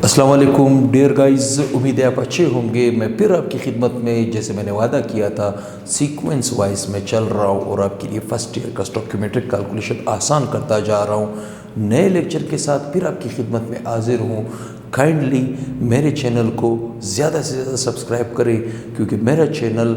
अस्सलाम वालेकुम dear guys, उम्मीद है आप अच्छे होंगे। मैं फिर आपकी खिदमत में, जैसे मैंने वादा किया था, सीक्वेंस वाइज में चल रहा हूँ और आपके लिए फर्स्ट ईयर का स्टोक्योमेट्रिक कैलकुलेशन आसान करता जा रहा हूँ। नए लेक्चर के साथ फिर आपकी खिदमत में हाजिर हूँ। काइंडली मेरे चैनल को ज़्यादा से ज़्यादा सब्सक्राइब करें, क्योंकि मेरा चैनल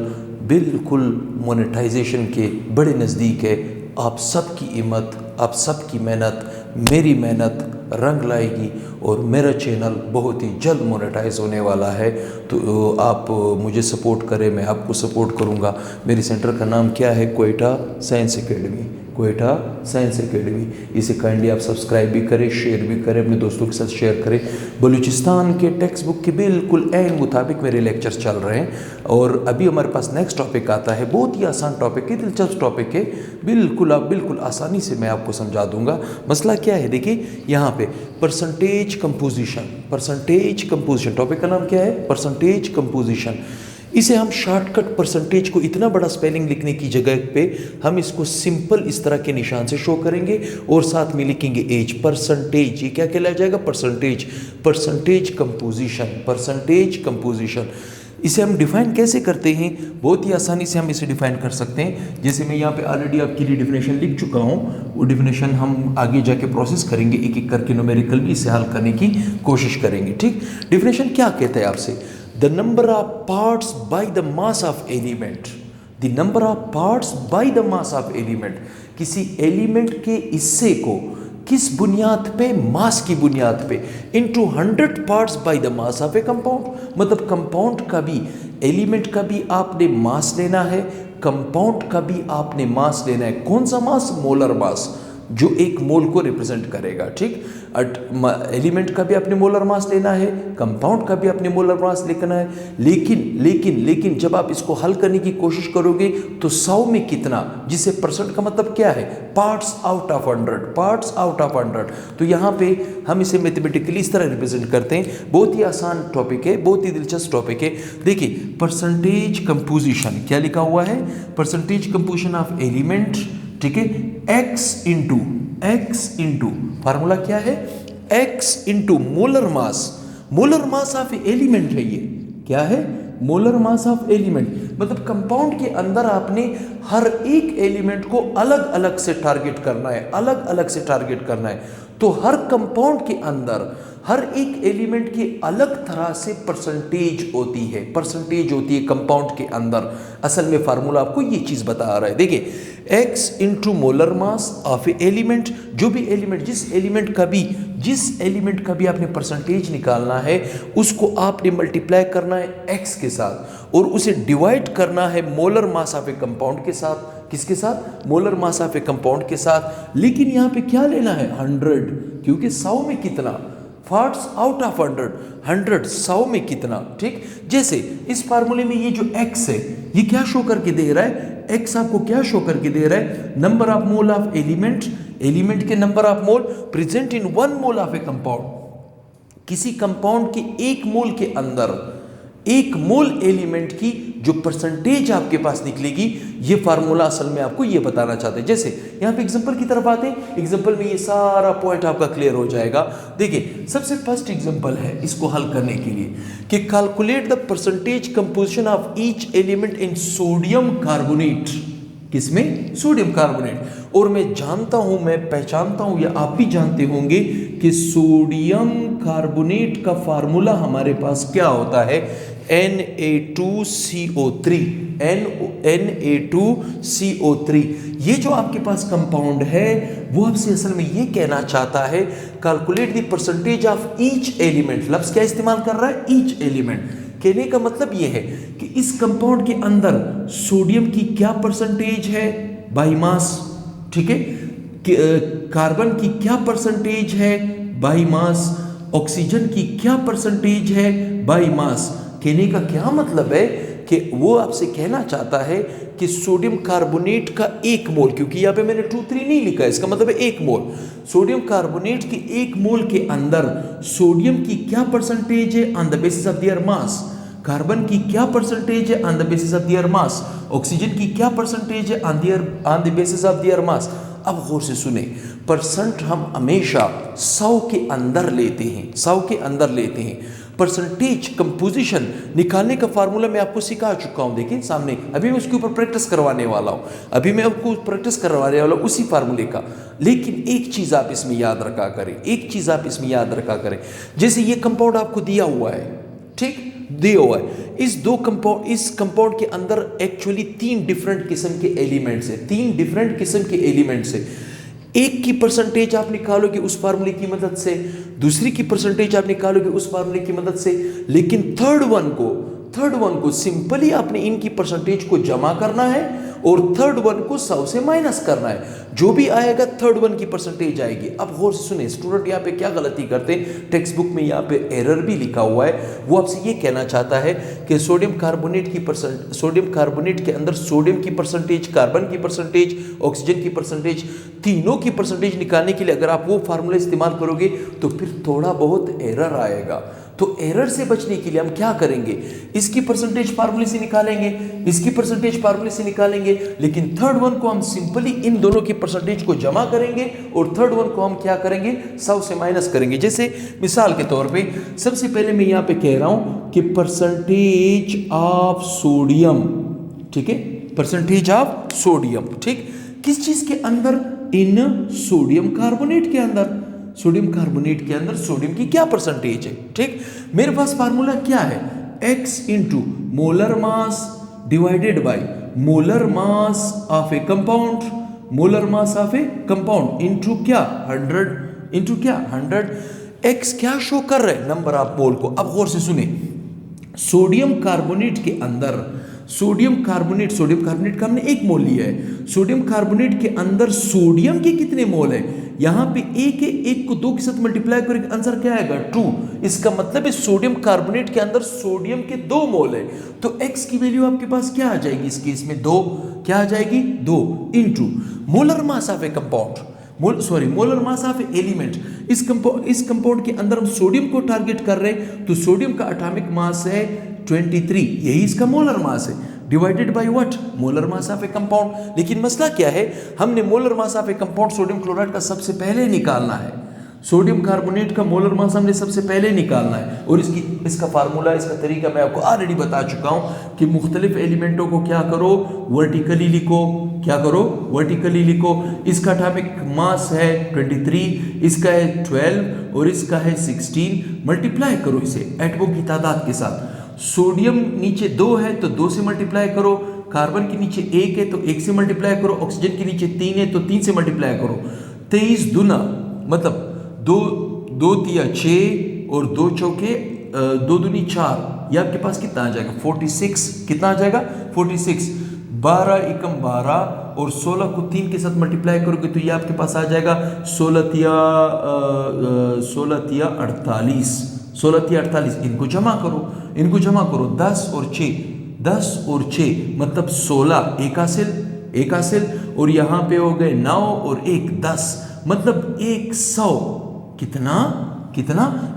बिल्कुल मोनेटाइजेशन के बड़े नज़दीक है। आप सबकी हिम्मत, आप सबकी मेहनत, मेरी मेहनत रंग लाएगी और मेरा चैनल बहुत ही जल्द मोनेटाइज होने वाला है। तो आप मुझे सपोर्ट करें, मैं आपको सपोर्ट करूंगा। मेरे सेंटर का नाम क्या है? Quetta science academy. Quetta science academy. इसे काइंडली आप सब्सक्राइब भी करें, शेयर भी करें, अपने दोस्तों के साथ शेयर करें। बलूचिस्तान के टेक्स्ट बुक के बिल्कुल ऐन मुताबिक मेरे लेक्चर्स चल रहे हैं और अभी हमारे पास नेक्स्ट टॉपिक आता है। बहुत ही आसान टॉपिक है, दिलचस्प टॉपिक है। बिल्कुल आसानी से मैं आपको समझा दूंगा। मसला क्या है, देखिए यहाँ पे परसेंटेज कंपोजिशन टॉपिक का नाम क्या है? Percentage composition. इसे हम शॉर्टकट परसेंटेज को इतना बड़ा स्पेलिंग लिखने की जगह पे हम इसको सिंपल इस तरह के निशान से शो करेंगे और साथ में लिखेंगे एज। परसेंटेज, ये क्या कहलाया जाएगा? Percentage composition. इसे हम डिफाइन कैसे करते हैं? बहुत ही आसानी से हम इसे डिफाइन कर सकते हैं। जैसे मैं यहाँ पे ऑलरेडी आपके लिए डिफिनेशन लिख चुका हूँ, वो डिफिनेशन हम आगे जाके प्रोसेस करेंगे, एक एक करके न्यूमेरिकल भी इसे हल करने की कोशिश करेंगे। ठीक, डिफिनेशन क्या कहता है आपसे? The number of parts by the mass of element. The number of parts by the mass of element. किसी एलिमेंट के हिस्से को किस बुनियाद पे? मास की बुनियाद पे। Into 100 parts by the mass of a compound. मतलब कंपाउंड का भी, एलिमेंट का भी आपने मास लेना है, कंपाउंड का भी आपने मास लेना है। कौन सा मास? मोलर मास, जो एक मोल को रिप्रेजेंट करेगा। ठीक, एलिमेंट का भी अपने मोलर मास लेना है, कंपाउंड का भी अपने मोलर मास लिखना है। लेकिन जब आप इसको हल करने की कोशिश करोगे तो 100 में कितना, जिसे परसेंट का मतलब क्या है? Parts out of 100। तो यहाँ पे हम इसे मैथमेटिकली इस तरह रिप्रेजेंट करते हैं। बहुत ही आसान टॉपिक है, बहुत ही दिलचस्प टॉपिक है। देखिए, परसेंटेज कंपोजिशन क्या लिखा हुआ है? Percentage composition of element. ठीक है, x इंटू फार्मूला क्या है? x into molar mass of element है। ये क्या है? Molar mass of element. मतलब कंपाउंड के अंदर आपने हर एक एलिमेंट को अलग अलग से टारगेट करना है। तो हर कंपाउंड के अंदर हर एक एलिमेंट की अलग तरह से परसेंटेज होती है कंपाउंड के अंदर। असल में फार्मूला आपको ये चीज बता रहा है। देखिए, x into molar mass of element. जो भी एलिमेंट, जिस एलिमेंट का भी आपने परसेंटेज निकालना है, उसको आपने मल्टीप्लाई करना है x के साथ और उसे डिवाइड करना है molar mass of a compound के साथ। किसके साथ? Molar mass of a compound के साथ। लेकिन यहाँ पे क्या लेना है? 100, क्योंकि 100 में कितना? पार्ट्स आउट ऑफ 100 100 में कितना? ठीक, जैसे इस फार्मूले में ये जो x है, ये क्या शो करके दे रहा है? x आपको क्या शो करके दे रहा है? Number of mole of element के number of mole present in 1 mole of a compound. किसी कंपाउंड के एक मोल के अंदर, एक मोल एलिमेंट की जो परसेंटेज आपके पास निकलेगी, ये फार्मूला असल में आपको ये बताना चाहते हैं। जैसे यहाँ पे एग्जांपल की तरफ आते हैं, एग्जांपल में ये सारा पॉइंट आपका क्लियर हो जाएगा। देखिए, सबसे फर्स्ट एग्जांपल है इसको हल करने के लिए कि calculate the percentage composition of each element in sodium carbonate. किसमें? Sodium carbonate. और मैं जानता हूं, मैं पहचानता हूं, या आप भी जानते होंगे कि सोडियम कार्बोनेट का फार्मूला हमारे पास क्या होता है? Na2CO3। Na2CO3। ये जो आपके पास कंपाउंड है, वो आपसे असल में ये कहना चाहता है, calculate the percentage of each element. लफ्ज क्या इस्तेमाल कर रहा है? Each element. कहने का मतलब ये है कि इस कंपाउंड के अंदर सोडियम की क्या परसेंटेज है बाय मास। ठीक है, कार्बन की क्या परसेंटेज है बाय मास, ऑक्सीजन की क्या परसेंटेज है बाय मास। कहने का क्या मतलब है कि वो आपसे कहना चाहता है कि सोडियम कार्बोनेट का 1 मोल, क्योंकि यहाँ पे मैंने 2-3 नहीं लिखा है, इसका मतलब है 1 मोल। सोडियम कार्बोनेट की 1 मोल के अंदर सोडियम की क्या परसेंटेज है on the basis of their mass, carbon की क्या परसेंटेज है on the basis of their mass, oxygen की क्या परसेंटेज है on the basis of their mass. अब गौर से सुने, परसेंट हम हमेशा 100 के अंदर लेते हैं, 100 के अंदर लेते हैं। परसेंटेज कंपोजिशन निकालने का फार्मूला मैं आपको सिखा चुका हूं, देखिए सामने, अभी मैं उसके ऊपर प्रैक्टिस करवाने वाला हूं, अभी मैं आपको प्रैक्टिस करवाने वाला हूं उसी फार्मूले का। लेकिन एक चीज़ आप इसमें याद रखा करें, एक चीज़ आप इसमें याद रखा करें, जैसे ये कंपाउंड आपको दिया हुआ है, ठीक, दिया हुआ है, इस कंपाउंड के अंदर एक्चुअली 3 डिफरेंट किस्म के एलिमेंट्स हैं, 3 डिफरेंट किस्म के एलिमेंट्स हैं। एक की परसेंटेज आप निकालोगे उस फार्मूले की मदद से, दूसरी की परसेंटेज आप निकालोगे उस फार्मूले की मदद से, लेकिन थर्ड वन को सिंपली आपने इनकी परसेंटेज को जमा करना है और थर्ड वन को 100 से माइनस करना है, जो भी आएगा थर्ड वन की परसेंटेज आएगी। अब गौर से सुने स्टूडेंट, यहाँ पे क्या गलती करते हैं, टेक्स्ट बुक में यहाँ पे एरर भी लिखा हुआ है, वो आपसे ये कहना चाहता है कि सोडियम कार्बोनेट के अंदर सोडियम की परसेंटेज, कार्बन की परसेंटेज, ऑक्सीजन की परसेंटेज, तीनों की परसेंटेज निकालने के लिए अगर आप वो फार्मूला इस्तेमाल करोगे तो फिर थोड़ा बहुत एरर आएगा। तो एरर से बचने के लिए हम क्या करेंगे, इसकी परसेंटेज फार्मूले से निकालेंगे, इसकी परसेंटेज फार्मूले से निकालेंगे, लेकिन थर्ड वन को हम सिंपली इन दोनों की परसेंटेज को जमा करेंगे और थर्ड वन को हम क्या करेंगे, 100 से माइनस करेंगे। जैसे मिसाल के तौर पे सबसे पहले मैं यहाँ पे कह रहा हूँ कि परसेंटेज ऑफ सोडियम, ठीक है, परसेंटेज ऑफ सोडियम, ठीक, किस चीज के अंदर, इन सोडियम कार्बोनेट के अंदर, सोडियम कार्बोनेट के अंदर सोडियम की क्या परसेंटेज है, ठीक। मेरे पास फार्मूला क्या है, x into molar mass divided by molar mass of a compound, molar mass of a compound into क्या 100, इंटू क्या 100। x क्या शो कर रहा है, नंबर ऑफ मोल को। अब गौर से सुने, सोडियम कार्बोनेट के अंदर, सोडियम कार्बोनेट का हमने 1 मोल लिया है, सोडियम कार्बोनेट के अंदर सोडियम के कितने मोल है, यहां पे 1 है, 1 को 2 के साथ मल्टीप्लाई करेंगे, आंसर क्या आएगा 2। इसका मतलब है सोडियम कार्बोनेट के अंदर सोडियम के 2 मोल है, तो x की वैल्यू आपके पास क्या आ जाएगी, इस केस में 2, क्या आ जाएगी 2 into molar mass of a compound, molar mass of element. इस कंपाउंड के अंदर हम सोडियम को टारगेट कर रहे हैं, तो सोडियम का एटॉमिक मास है 23, यही इसका मोलर मास है, divided by what, molar mass of a compound. लेकिन मसला क्या है, हमने molar mass of a compound sodium chloride का सबसे पहले निकालना है, सोडियम कार्बोनेट का मोलर मास हमने सबसे पहले निकालना है, और इसका फार्मूला, इसका तरीका मैं आपको ऑलरेडी बता चुका हूं कि मुख्तलिफ एलिमेंटों को क्या करो, वर्टिकली लिखो, क्या करो, वर्टिकली लिखो। इसका एटॉमिक मास है 23, इसका है 12 और इसका है 16, मल्टीप्लाई करो इसे एटमों की तादाद के साथ। सोडियम नीचे 2 है तो 2 से मल्टीप्लाई करो, कार्बन के नीचे 1 है तो 1 से मल्टीप्लाई करो, ऑक्सीजन के नीचे 3 है तो 3 से मल्टीप्लाई करो। 23 दूना मतलब 2 तिया 6 और 2 चौके 2 दूनी 4, ये आपके पास कितना आ जाएगा 46, कितना आ जाएगा 46। 12 एकम 12 और 16 को 3 के साथ मल्टीप्लाई करोगे तो ये आपके पास आ जाएगा 16 तिया 48। इनको जमा करो 10 और 6 मतलब 16, एक हासिल और यहाँ पे हो गए 9 और 1 10, मतलब 100, कितना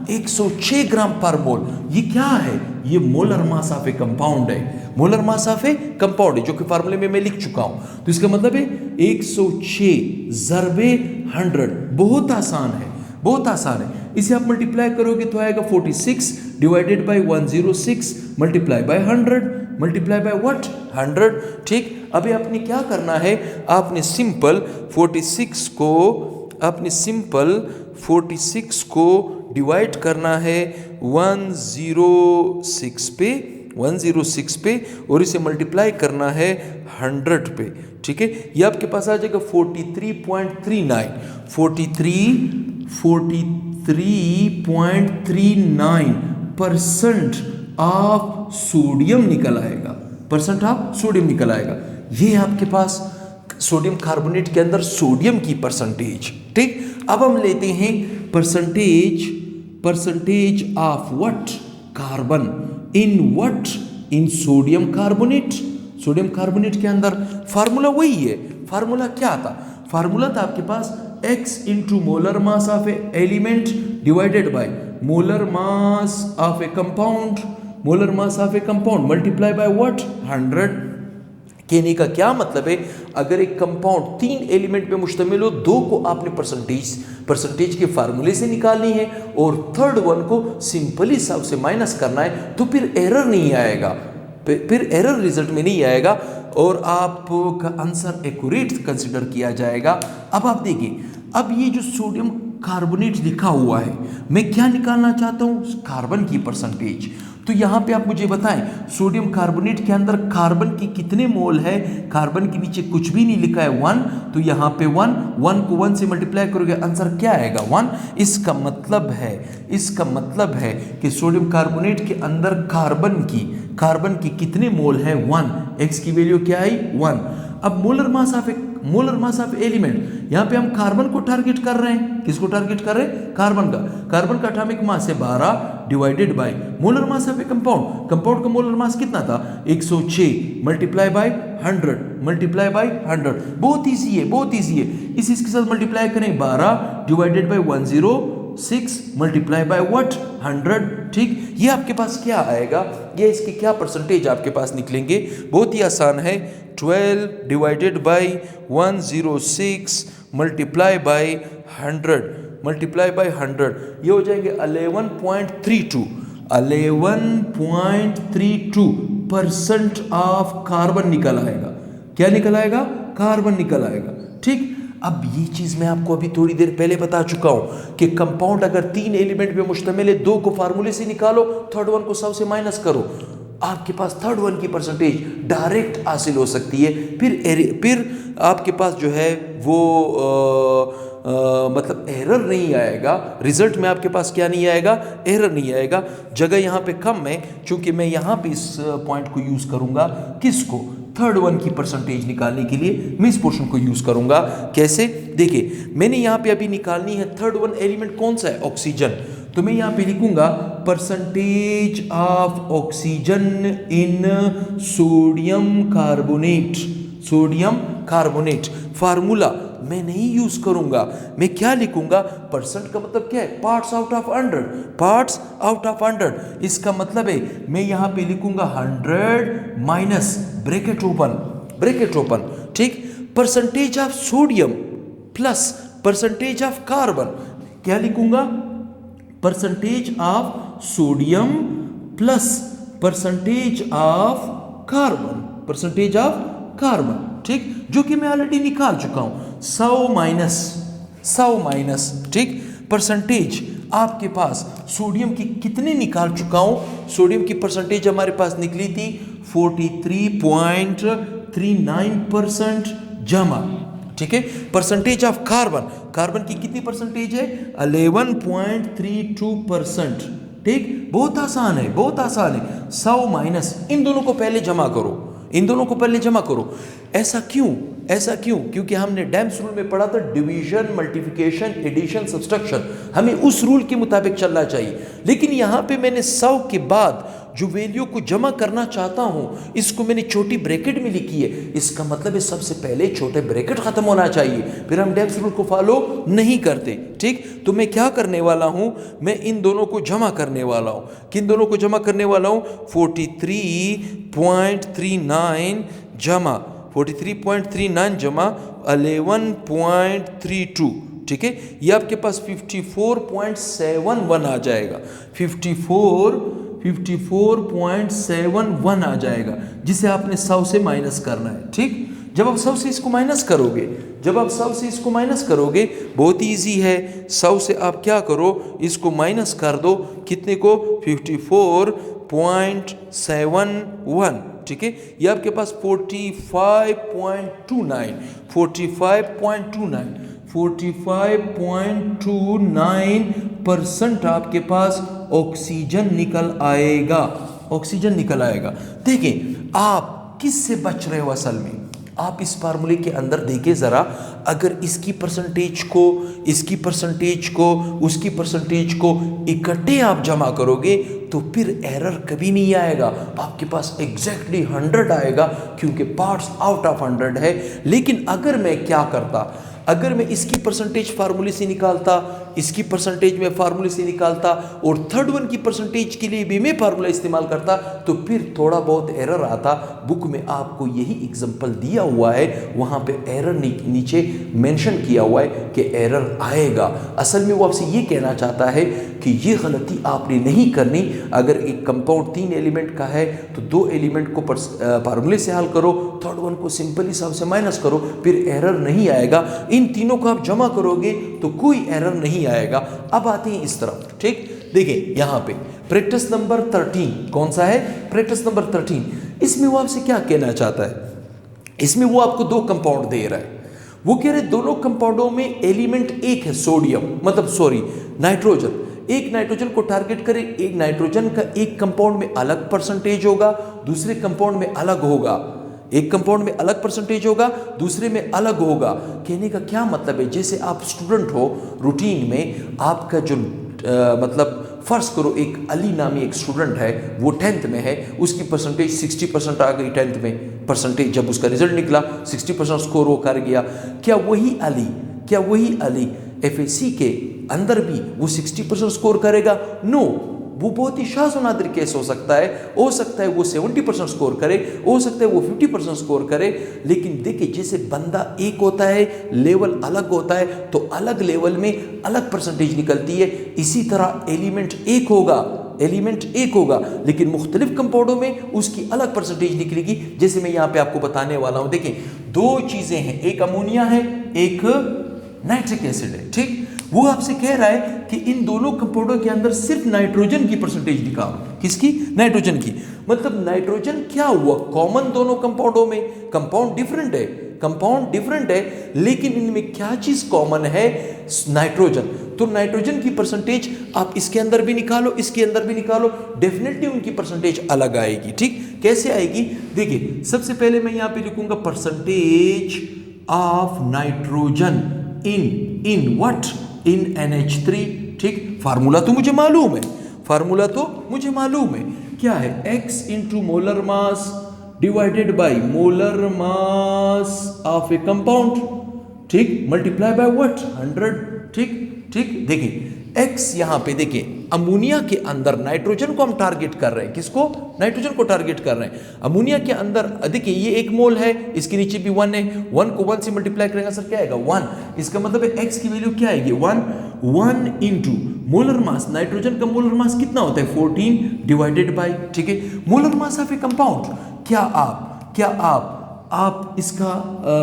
106 ग्राम पर मोल। ये क्या है, ये molar mass of a compound है, molar mass of a compound है, जो कि फार्मूले में मैं लिख चुका हूं। तो इसका मतलब है 106 ज़रबे 100, बहुत आसान है, बहुत आसान है। इसे आप मल्टीप्लाई करोगे तो आएगा 46 divided by 106 multiply by 100, multiply by what 100, ठीक। अभी आपने क्या करना है, आपने सिंपल 46 को डिवाइड करना है 106 पे और इसे मल्टीप्लाई करना है 100 पे, ठीक है। ये आपके पास आ जाएगा 43.39% ऑफ सोडियम निकल आएगा, परसेंट ऑफ सोडियम निकल आएगा। ये आपके पास सोडियम कार्बोनेट के अंदर सोडियम की परसेंटेज, ठीक। अब हम लेते हैं percentage of what, carbon in sodium carbonate के अंदर। फार्मूला वही है, फार्मूला क्या था, फार्मूला था आपके पास x into molar mass of A element divided by molar mass of a compound multiply by what 100, कहने का क्या मतलब है, अगर एक कंपाउंड 3 एलिमेंट पे मुश्तमिल हो, 2 को आपने परसेंटेज के फार्मूले से निकालनी है और थर्ड वन को सिंपली सब से माइनस करना है, तो फिर एरर नहीं आएगा, फिर एरर रिजल्ट में नहीं आएगा और आपका आंसर एक्यूरेट कंसिडर किया जाएगा। अब आप देखिए, अब ये जो सोडियम कार्बोनेट लिखा हुआ है, मैं क्या निकालना चाहता हूँ, कार्बन की परसेंटेज। तो यहाँ पे आप मुझे बताएं, सोडियम कार्बोनेट के अंदर कार्बन की कितने मोल है, कार्बन के नीचे कुछ भी नहीं लिखा है 1, तो यहाँ पे 1 को 1 से मल्टीप्लाई करोगे, आंसर क्या आएगा 1। इसका मतलब है कि सोडियम कार्बोनेट के अंदर कार्बन की कितने मोल है 1, एक्स की वैल्यू क्या आई 1। अब मोलर मास ऑफ एलिमेंट, यहाँ पे हम कार्बन को टारगेट कर रहे हैं, किसको टारगेट कर रहे हैं, कार्बन का एटॉमिक मास है 12 divided by molar mass of a compound का मोलर मास कितना था 106 मल्टीप्लाई बाय 100 बहुत ईजी है। इसके साथ मल्टीप्लाई करें 12 divided by 106 multiply by what 100, ठीक। ये आपके पास क्या आएगा, ये इसके क्या परसेंटेज आपके पास निकलेंगे, बहुत ही आसान है, 12 डिवाइडेड बाय 106 मल्टीप्लाई बाय 100 ये हो जाएंगे 11.32% ऑफ कार्बन निकल आएगा। क्या निकल आएगा, कार्बन निकल आएगा, ठीक। अब ये चीज मैं आपको अभी थोड़ी देर पहले बता चुका हूं कि कंपाउंड अगर 3 एलिमेंट पे मुश्तमिल है, 2 को फार्मूले से निकालो, थर्ड वन को 100 से माइनस करो, आपके पास थर्ड वन की परसेंटेज डायरेक्ट हासिल हो सकती है। फिर आपके पास जो है वो मतलब एरर नहीं आएगा, रिजल्ट में आपके पास क्या नहीं आएगा, एरर नहीं आएगा। जगह यहाँ पे कम है, क्योंकि मैं यहाँ पे इस पॉइंट को यूज करूंगा, किसको, थर्ड वन की परसेंटेज निकालने के लिए मैं इस पोर्शन को यूज करूंगा। कैसे, देखिए मैंने यहाँ पे अभी निकालनी है थर्ड वन एलिमेंट कौन सा है, ऑक्सीजन, तो मैं यहाँ पे लिखूंगा percentage of oxygen in sodium carbonate. Formula मैं नहीं यूज करूंगा, मैं क्या लिखूंगा, परसेंट का मतलब क्या है, पार्ट्स आउट ऑफ 100। इसका मतलब है मैं यहाँ पे लिखूंगा 100 माइनस ब्रैकेट ओपन, ठीक, percentage of sodium plus percentage of carbon, क्या लिखूंगा, percentage of sodium plus percentage of carbon, ठीक, जो कि मैं ऑलरेडी निकाल चुका हूं, 100 माइनस, ठीक, परसेंटेज आपके पास सोडियम की कितने निकाल चुका हूं, सोडियम की परसेंटेज हमारे पास निकली थी 43.39% जमा, ठीक है। परसेंटेज ऑफ कार्बन की कितनी परसेंटेज है, 11.32%, ठीक। बहुत आसान है 100 माइनस, इन दोनों को पहले जमा करो। ऐसा क्यों, क्योंकि हमने डैम्स रूल में पढ़ा था, डिवीजन, मल्टीप्लिकेशन, एडिशन, सब्सट्रैक्शन, हमें उस रूल के मुताबिक चलना चाहिए। लेकिन यहाँ पे मैंने 100 के बाद जो वैल्यू को जमा करना चाहता हूं, इसको मैंने छोटी ब्रैकेट में लिखी है, इसका मतलब है सबसे पहले छोटे ब्रैकेट खत्म होना चाहिए, फिर हम डैम्स रूल को फॉलो नहीं करते, ठीक। तो मैं क्या करने वाला हूं, मैं इन दोनों को जमा करने वाला हूं, किन दोनों को जमा करने वाला हूं, 43.39 जमा 11.32, ठीक है। ये आपके पास 54.71 आ जाएगा, 54.71 आ जाएगा, जिसे आपने 100 से माइनस करना है, ठीक। जब आप 100 से इसको माइनस करोगे, बहुत इजी है, 100 से आप क्या करो, इसको माइनस कर दो, कितने को, 54.71, ठीक है। ये आपके पास 45.29% आपके पास ऑक्सीजन निकल आएगा। देखिए आप किससे बच रहे हो, असल में आप इस फार्मूले के अंदर देखिए जरा, अगर इसकी परसेंटेज को उसकी परसेंटेज को इकट्ठे आप जमा करोगे तो फिर एरर कभी नहीं आएगा, आपके पास एग्जैक्टली 100 आएगा, क्योंकि पार्ट्स आउट ऑफ 100 है। लेकिन अगर मैं क्या करता, अगर मैं इसकी परसेंटेज फार्मूले से निकालता, इसकी परसेंटेज मैं फार्मूले से निकालता और थर्ड वन की परसेंटेज के लिए भी मैं फार्मूला इस्तेमाल करता तो फिर थोड़ा बहुत एरर आता। बुक में आपको यही एग्जांपल दिया हुआ है, वहाँ पे एरर नीचे मेंशन किया हुआ है कि एरर आएगा। असल में वो आपसे ये कहना चाहता है कि ये गलती आपने नहीं करनी। अगर एक कंपाउंड 3 एलिमेंट का है तो 2 एलिमेंट को फार्मूले से हल करो, थर्ड वन को सिंपल हिसाब से माइनस करो, फिर एरर नहीं आएगा। इन तीनों को आप जमा करोगे तो कोई एरर नहीं आएगा। अब आते हैं इस तरफ, ठीक। देखिए यहाँ पे प्रैक्टिस नंबर 13 कौन सा है? Practice number 13। इसमें वो आपसे क्या कहना चाहता है? इसमें वो आपको 2 कंपाउंड दे रहा है। वो कह रहे दोनों कंपाउंडों में एलिमेंट एक है, सोडियम मतलब सॉरी नाइट्रोजन। एक नाइट्रोजन को टारगेट करें, एक नाइट्रोजन का एक कंपाउंड में अलग परसेंटेज होगा, दूसरे कंपाउंड में अलग होगा। एक कंपाउंड में अलग परसेंटेज होगा, दूसरे में अलग होगा। कहने का क्या मतलब है, जैसे आप स्टूडेंट हो, रूटीन में आपका जो मतलब फर्ज करो एक अली नामी एक स्टूडेंट है, वो 10th में है, उसकी परसेंटेज 60% आ गई 10th में परसेंटेज। जब उसका रिजल्ट निकला 60% स्कोर वो कर गया। क्या वही अली FAC के अंदर भी वो 60% स्कोर करेगा? नो, वो बहुत ही शाज़ नादिर केस हो सकता है वो 70% स्कोर करे, हो सकता है वो 50% स्कोर करे। लेकिन देखिए जैसे बंदा एक होता है, लेवल अलग होता है, तो अलग लेवल में अलग परसेंटेज निकलती है। इसी तरह एलिमेंट एक होगा लेकिन मुख्तलिफ कंपाउंडों में उसकी अलग परसेंटेज निकलेगी। जैसे मैं यहाँ पे आपको बताने वाला हूँ। देखिए 2 चीज़ें हैं, एक अमोनिया है, एक नाइट्रिक एसिड है, ठीक। वो आपसे कह रहा है कि इन दोनों कंपाउंडों के अंदर सिर्फ नाइट्रोजन की परसेंटेज निकालो। किसकी? नाइट्रोजन की। मतलब नाइट्रोजन क्या हुआ? कॉमन दोनों कंपाउंडों में, कंपाउंड डिफरेंट है, लेकिन इनमें क्या चीज कॉमन है? नाइट्रोजन। तो नाइट्रोजन की परसेंटेज आप इसके अंदर भी निकालो, इसके अंदर भी निकालो, डेफिनेटली उनकी परसेंटेज अलग आएगी, ठीक। कैसे आएगी? देखिए सबसे पहले मैं यहां पे लिखूंगा percentage of nitrogen in what? In NH3, ठीक। फार्मूला तो मुझे मालूम है, क्या है? X into molar mass divided by molar mass of a compound, ठीक, मल्टीप्लाई बाय व्हाट? 100, ठीक। देखिए X यहां पे देखिए अमोनिया के अंदर नाइट्रोजन को हम टारगेट कर रहे हैं। किसको? नाइट्रोजन को टारगेट कर रहे हैं। अमोनिया के अंदर देखिए ये 1 मोल है, इसके नीचे भी 1 है। 1 को 1 से मल्टीप्लाई करेगा सर क्या आएगा? 1। इसका मतलब है X की वैल्यू क्या आएगी? 1 इंटू मोलर मास। नाइट्रोजन का मोलर मास कितना होता है? 14 डिवाइडेड बाई, ठीक है, molar mass of a compound. क्या आप इसका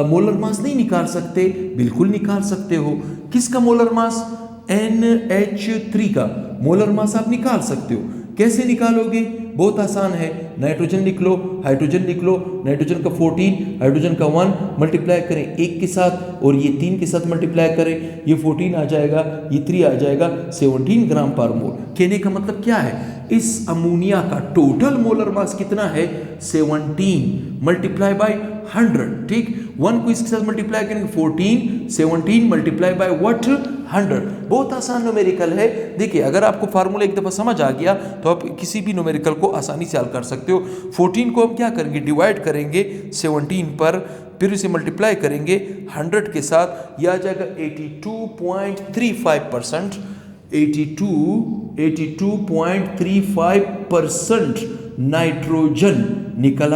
मोलर मास नहीं निकाल सकते? बिल्कुल निकाल सकते हो। किसका मोलर मास? NH3 का मोलर मास आप निकाल सकते हो। कैसे निकालोगे? बहुत आसान है। नाइट्रोजन लिख लो, हाइड्रोजन लिख लो। नाइट्रोजन का 14, हाइड्रोजन का 1 मल्टीप्लाई करें 1 के साथ और ये 3 के साथ मल्टीप्लाई करें, ये 14 आ जाएगा, ये 3 आ जाएगा, 17 ग्राम पर मोल। कहने का मतलब क्या है? इस अमोनिया का टोटल मोलर मास कितना है? 17 मल्टीप्लाई बाय 100, ठीक। 1 को इसके साथ मल्टीप्लाई करेंगे 14, 17 मल्टीप्लाई बाय व्हाट? 100। बहुत आसान न्यूमेरिकल है। देखिए अगर आपको फार्मूला एक दफ़ा समझ आ गया तो आप किसी भी न्यूमेरिकल को आसानी से हल कर सकते हो। 14 को हम क्या करेंगे? डिवाइड करेंगे 17 पर, फिर इसे मल्टीप्लाई करेंगे 100 के साथ, यह आ जाएगा 82.35%। 82.35% नाइट्रोजन निकल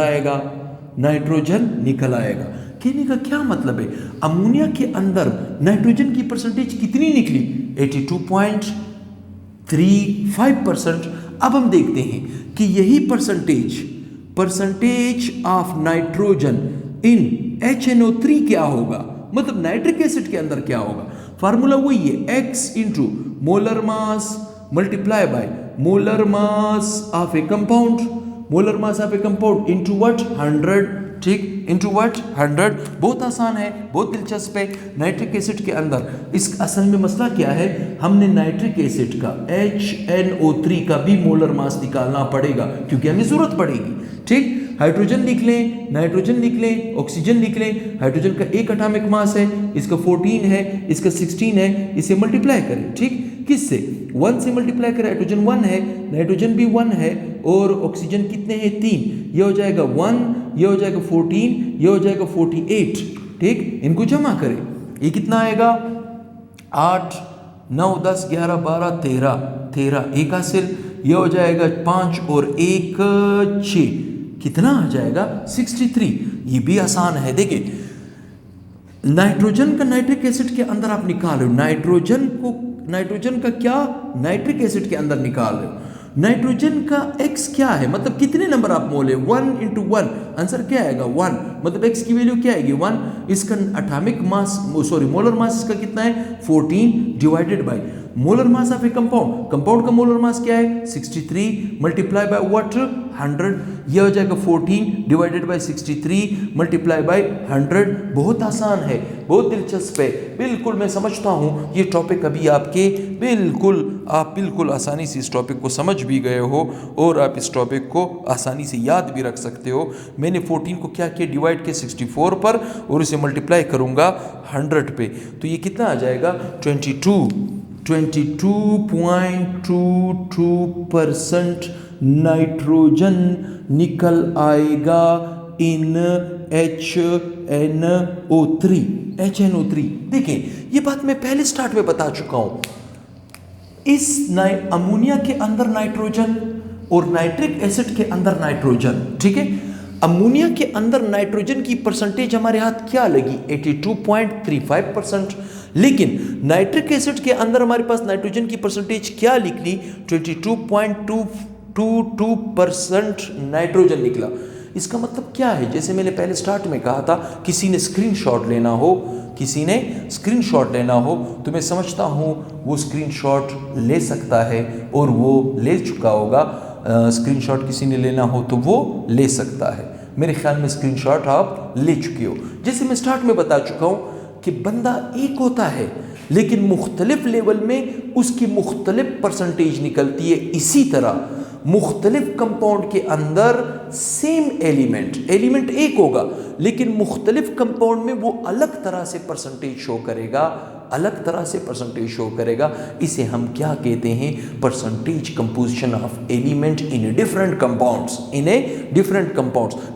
आएगा। कहने का क्या मतलब है? अमोनिया के अंदर नाइट्रोजन की परसेंटेज कितनी निकली? 82.35%। अब हम देखते हैं कि यही percentage of nitrogen in HNO3 क्या होगा, मतलब नाइट्रिक एसिड के अंदर क्या होगा। फार्मूला वही है, X into molar mass multiply by molar mass of a compound, into what? 100, ठीक, इंटू व्हाट? 100। बहुत आसान है, बहुत दिलचस्प है। नाइट्रिक एसिड के अंदर इस असल में मसला क्या है, हमने नाइट्रिक एसिड का HNO3 का भी मोलर मास निकालना पड़ेगा क्योंकि हमें जरूरत पड़ेगी, ठीक। हाइड्रोजन लिख लें, नाइट्रोजन लिख लें, ऑक्सीजन लिख लें। हाइड्रोजन का 1 एटॉमिक मास है, इसका 14 है, इसका 16 है, इसे मल्टीप्लाई करें, ठीक। किससे? 1 से मल्टीप्लाई करें, हाइड्रोजन 1 है, नाइट्रोजन भी 1 है और ऑक्सीजन कितने हैं? 3। ये हो जाएगा 1, ये हो जाएगा 14, ये हो जाएगा 48, ठीक। इनको जमा करें, ये कितना आएगा? 8 9 10 11 12 13 13 एक हासिल, ये हो जाएगा 5 और 1 6, कितना आ जाएगा 63। ये भी आसान है। देखिए नाइट्रोजन का नाइट्रिक एसिड के अंदर आप निकालो, नाइट्रोजन का क्या नाइट्रिक एसिड के अंदर निकाल रहे हो। नाइट्रोजन का x क्या है, मतलब कितने नंबर आप मोल है, 1 इंटू 1, आंसर क्या आएगा 1, मतलब x की वैल्यू क्या आएगी 1। इसका एटॉमिक मास मोलर मास इसका कितना है 14 divided by molar mass of a compound का मोलर मास क्या है 63 मल्टीप्लाई बाय व्हाट 100, यह हो जाएगा 14 डिवाइडेड बाय 63 मल्टीप्लाई बाय 100। बहुत आसान है, बहुत दिलचस्प है, बिल्कुल मैं समझता हूँ ये टॉपिक अभी आपके आप बिल्कुल आसानी से इस टॉपिक को समझ भी गए हो और आप इस टॉपिक को आसानी से याद भी रख सकते हो। मैंने 14 को क्या किया डिवाइड किया 64 पर और इसे मल्टीप्लाई करूँगा 100 पे, तो ये कितना आ जाएगा 22.22% नाइट्रोजन निकल आएगा इन HNO3। देखिए ये बात मैं पहले स्टार्ट में बता चुका हूं, इस अमोनिया के अंदर नाइट्रोजन और नाइट्रिक एसिड के अंदर नाइट्रोजन, ठीक है। अमोनिया के अंदर नाइट्रोजन की परसेंटेज हमारे हाथ क्या लगी 82.35%, लेकिन नाइट्रिक एसिड के अंदर हमारे पास नाइट्रोजन की परसेंटेज क्या निकली 22.22% नाइट्रोजन निकला। इसका मतलब क्या है, जैसे मैंने पहले स्टार्ट में कहा था, किसी ने स्क्रीनशॉट लेना हो तो मैं समझता हूँ वो स्क्रीनशॉट ले सकता है और वो ले चुका होगा। स्क्रीनशॉट किसी ने लेना हो तो वो ले सकता है, मेरे ख्याल में स्क्रीनशॉट आप ले चुके हो। जैसे मैं स्टार्ट में बता चुका हूँ कि बंदा एक होता है लेकिन मुख्तलिफ लेवल में उसकी मुख्तलिफ परसेंटेज निकलती है। इसी तरह मुख्तलिफ कंपाउंड के अंदर सेम एलिमेंट एक होगा लेकिन मुख्तलिफ कंपाउंड में वो अलग तरह से परसेंटेज शो करेगा, इसे हम क्या कहते हैं, percentage composition of element in different compounds.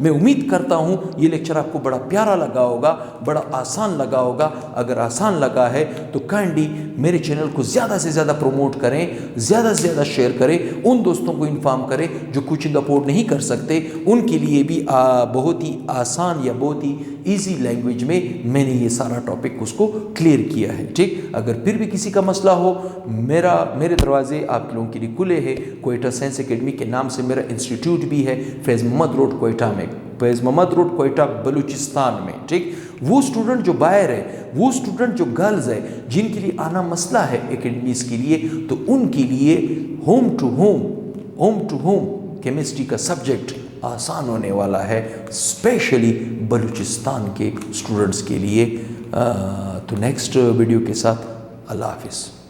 मैं उम्मीद करता हूं ये लेक्चर आपको बड़ा प्यारा लगा होगा, बड़ा आसान लगा होगा। अगर आसान लगा है तो काइंडली मेरे चैनल को ज़्यादा से ज़्यादा प्रमोट करें, ज़्यादा से ज़्यादा शेयर करें, उन दोस्तों को इन्फॉर्म करें जो कुकिंग अफोर्ड नहीं कर सकते, उनके लिए भी बहुत ही आसान या बहुत ही ईजी लैंग्वेज में मैंने ये सारा टॉपिक उसको क्लियर किया है। ठीक, अगर फिर भी किसी का मसला हो, मेरे दरवाजे आप लोगों के लिए खुले हैं। कोयटा साइंस एकेडमी के नाम से मेरा इंस्टीट्यूट भी है, फैज़ मोहम्मद रोड कोयटा बलूचिस्तान में। ठीक, वो स्टूडेंट जो बाहर है, वो स्टूडेंट जो गर्ल्स है जिनके लिए आना मसला है एकेडमीज़ के लिए, तो उनके लिए होम टू होम केमिस्ट्री का सब्जेक्ट आसान होने वाला है, स्पेशली बलूचिस्तान के स्टूडेंट्स के लिए। तो नेक्स्ट वीडियो के साथ अल्लाह हाफिज़।